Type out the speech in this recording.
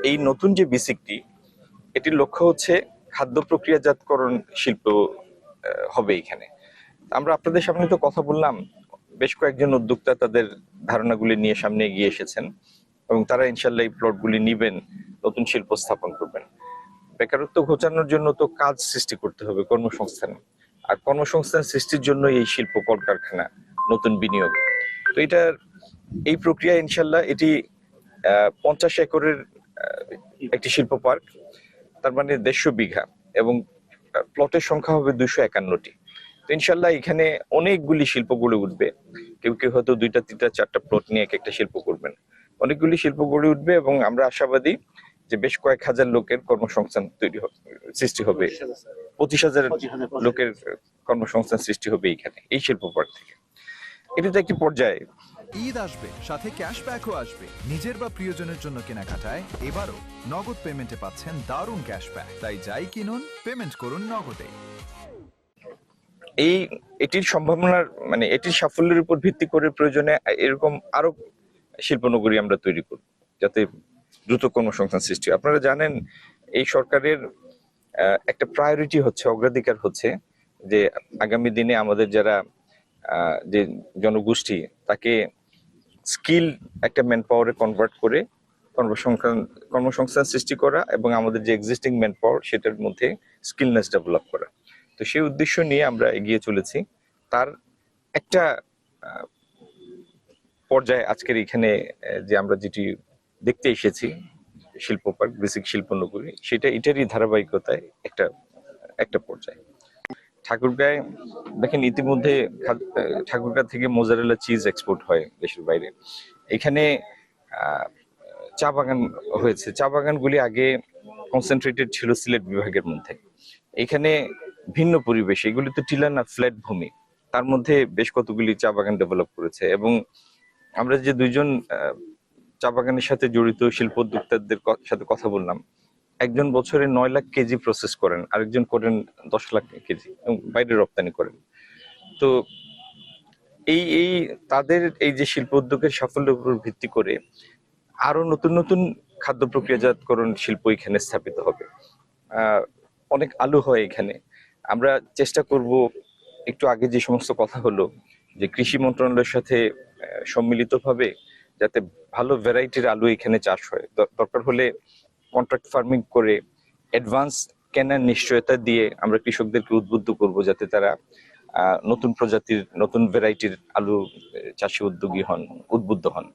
এই নতুন যে বিসিকটি, এটির লক্ষ্য হচ্ছে খাদ্য প্রক্রিয়াজাতকরণ শিল্প হবে এখানে। আমরা আপনাদের সামনে তো কথা বললাম, বেশ কয়েকজন উদ্যোক্তা তাদের ধারণাগুলি নিয়ে সামনে এগিয়ে এসেছেন এবং তারা ইনশাল্লাহ এই প্লটগুলি নিবেন, নতুন শিল্প স্থাপন করবেন। বেকারত্ব ঘোচানোর জন্য তো কাজ সৃষ্টি করতে হবে, কর্মসংস্থান, আর কর্মসংস্থান সৃষ্টির জন্য এই শিল্প কলকারখানা, নতুন বিনিয়োগ। তো এটার এই প্রক্রিয়া ইনশাল্লাহ এটি 50 একরের একটি শিল্প পার্ক, তার মানে 150 বিঘা, এবং প্লটের সংখ্যা হবে 251টি। তো ইনশাল্লাহ এখানে অনেকগুলি শিল্প গড়ে উঠবে। কেউ কেউ হয়তো 2টা 3টা 4টা প্লট নিয়ে এক একটা শিল্প করবেন। অনেকগুলি শিল্প গড়ে উঠবে এবং আমরা আশাবাদী যে বেশ কয়েক হাজার লোকের কর্মসংস্থান সৃষ্টি হবে। 25,000 লোকের কর্মসংস্থান সৃষ্টি হবে এইখানে, এই শিল্প পার্ক থেকে। এটি তো একটি পর্যায়ে। ঈদ আসবে, সাথে ক্যাশব্যাকও আসবে। নিজের বা প্রিয়জনের জন্য কেনাকাটায় এবারও নগদ পেমেন্টে পাচ্ছেন দারুণ ক্যাশব্যাক। তাই যাই কিনুন, পেমেন্ট করুন নগদে। এটির সম্ভাবনার মানে এটির সাফল্যের উপর ভিত্তি করে প্রয়োজনে এরকম আরো শিল্পনগরী আমরা তৈরি করব, যাতে দ্রুত কর্মসংস্থান সৃষ্টি। আপনারা জানেন এই সরকারের একটা প্রায়োরিটি হচ্ছে, অগ্রাধিকার হচ্ছে যে আগামী দিনে আমাদের যারা যে জনগোষ্ঠী, তাকে স্কিল একটা ম্যান পাওয়ারে কনভার্ট করে কর্মসংস্থান সৃষ্টি করা এবং আমাদের যে এক্সিস্টিং ম্যান পাওয়ার সেটার মধ্যে স্কিলনেস ডেভেলপ করা। তো সেই উদ্দেশ্য নিয়ে আমরা এগিয়ে চলেছি। তার একটা পর্যায়ে আজকের এখানে যে আমরা যেটি দেখতে এসেছি, শিল্প পার্ক, বেসিক শিল্পনগরী, সেটা এটারই ধারাবাহিকতায় একটা পর্যায়ে। ঠাকুরগাঁয় দেখেন ইতিমধ্যে ঠাকুরগাঁ থেকে মোজারেলা চিজ এক্সপোর্ট হয় দেশের বাইরে। এখানে চা বাগান হয়েছে। চা বাগানগুলি আগে কনসেন্ট্রেটেড ছিল সিলেট বিভাগের মধ্যে। এখানে ভিন্ন পরিবেশ, এগুলি তো টিলা না, ফ্ল্যাট ভূমি, তার মধ্যে বেশ কতগুলি চা বাগান ডেভেলপ করেছে। এবং আমরা যে দুইজন চা বাগানের সাথে জড়িত শিল্প উদ্যোক্তাদের সাথে কথা বললাম, একজন বছরে 9 লাখ কেজি প্রসেস করেন, আরেকজন করেন 10 লাখ কেজি, বাইরে রপ্তানি করেন। তো এই তাদের এই যে শিল্প উদ্যোগের সাফল্যের উপর ভিত্তি করে আরো নতুন নতুন খাদ্য প্রক্রিয়াজাতকরণ শিল্প এখানে স্থাপিত হবে। অনেক আলু হয় এখানে। আমরা চেষ্টা করব, একটু আগে যে সমস্ত কথা হলো, যে কৃষি মন্ত্রণালয়ের সাথে সম্মিলিতভাবে যাতে ভালো ভ্যারাইটির আলু এখানে চাষ হয়, দরকার হলে কন্ট্রাক্ট ফার্মিং করে অ্যাডভান্স কেনার নিশ্চয়তা দিয়ে আমরা কৃষকদেরকে উদ্বুদ্ধ করব, যাতে তারা নতুন প্রজাতির, নতুন ভ্যারাইটির আলু চাষে উদ্যোগী হন, উদ্বুদ্ধ হন।